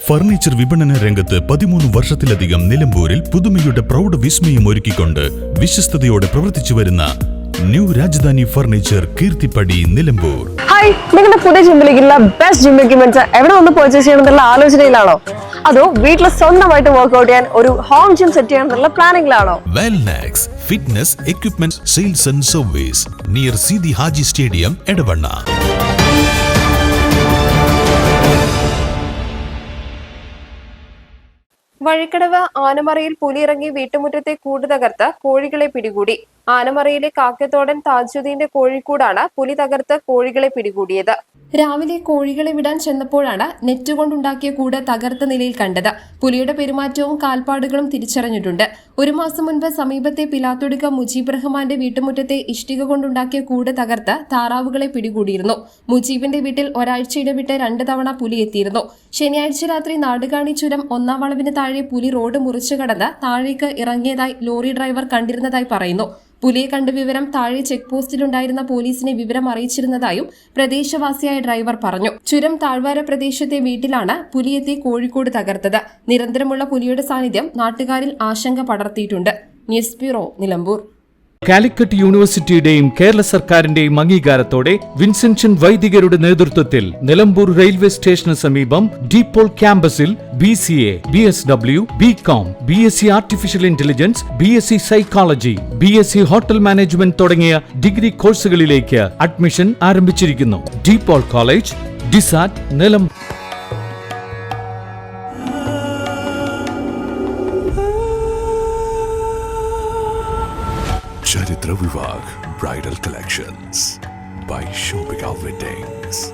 Furniture വിപണന രംഗത്ത് 13 വർഷത്തിലധികം നിലമ്പൂരിൽ പുതുമയുടെ പ്രൗഢ വിസ്മയം ഒരുക്കിക്കൊണ്ട് വിശ്വസ്തയോടെ പ്രവർത്തിച്ചു വരുന്ന new Rajadhani furniture Keerthippadi Nilambur. Hi, നിങ്ങളുടെ പുതിയ ജിമ്മിലേക്കുള്ള ബെസ്റ്റ് ജിം എക്യുപ്മെന്റ്സ് എവിടെ വന്ന് പർച്ചേസ് ചെയ്യണമെന്നുള്ള ആലോചനയിലാണോ? അതോ വീട്ടിൽ സ്വന്തമായിട്ട് വർക്ക്ഔട്ട് ചെയ്യാൻ ഒരു ഹോം ജിം സെറ്റ് ചെയ്യാനുള്ള പ്ലാനിംഗിലാണോ? Wellnex fitness equipment sales and service near Sidi Haji stadium Edavanna. Vazhikkadavu ആനമറയിൽ പുലിയിറങ്ങി വീട്ടുമുറ്റത്തെ കൂട് തകർത്ത് കോഴികളെ പിടികൂടി. ആനമറയിലെ കാക്കത്തോടൻ താജുദ്ദീന്റെ കോഴിക്കൂടാണ് പുലി തകർത്ത് കോഴികളെ പിടികൂടിയത്. രാവിലെ കോഴികളെ വിടാൻ ചെന്നപ്പോഴാണ് നെറ്റ് കൊണ്ടുണ്ടാക്കിയ കൂട് തകർത്ത നിലയിൽ കണ്ടത്. പുലിയുടെ പെരുമാറ്റവും കാൽപ്പാടുകളും തിരിച്ചറിഞ്ഞിട്ടുണ്ട്. 1 മാസം മുൻപ് സമീപത്തെ പിലാത്തൊടുക്ക മുജീബ് റഹ്മാന്റെ വീട്ടുമുറ്റത്തെ ഇഷ്ടിക കൊണ്ടുണ്ടാക്കിയ കൂട് തകർത്ത് താറാവുകളെ പിടികൂടിയിരുന്നു. മുജീബിന്റെ വീട്ടിൽ ഒരാഴ്ച ഇടവിട്ട് 2 തവണ പുലി എത്തിയിരുന്നു. ശനിയാഴ്ച രാത്രി നാടുകാണി ചുരം 1-ാം വളവിന് താഴെ പുലി റോഡ് മുറിച്ചു കടന്ന് താഴേക്ക് ഇറങ്ങിയതായി ലോറി ഡ്രൈവർ കണ്ടിരുന്നതായി പറയുന്നു. പുലിയെ കണ്ട വിവരം താഴെ ചെക്ക് പോസ്റ്റിലുണ്ടായിരുന്ന പോലീസിനെ വിവരം അറിയിച്ചിരുന്നതായും പ്രദേശവാസിയായ ഡ്രൈവർ പറഞ്ഞു. ചുരം താഴ്വാര പ്രദേശത്തെ വീട്ടിലാണ് പുലിയെത്തി കോഴിക്കോട് തകർത്തത്. നിരന്തരമുള്ള പുലിയുടെ സാന്നിധ്യം നാട്ടുകാരിൽ ആശങ്ക പടർത്തിയിട്ടുണ്ട്. News bureau, Nilambur. കാലിക്കറ്റ് യൂണിവേഴ്സിറ്റിയുടെയും കേരള സർക്കാരിന്റെയും അംഗീകാരത്തോടെ വിൻസെൻഷൻ വൈദികരുടെ നേതൃത്വത്തിൽ നിലമ്പൂർ റെയിൽവേ സ്റ്റേഷന് സമീപം ഡീപോൾ ക്യാമ്പസിൽ BCA, BSW, BCom, BSc artificial intelligence, BSc psychology, BSc hotel management തുടങ്ങിയ ഡിഗ്രി കോഴ്സുകളിലേക്ക് അഡ്മിഷൻ ആരംഭിച്ചിരിക്കുന്നു. DePaul college, DiSAT, Nilambur. Charitra Vivag Bridal Collections by Shobhika Weddings.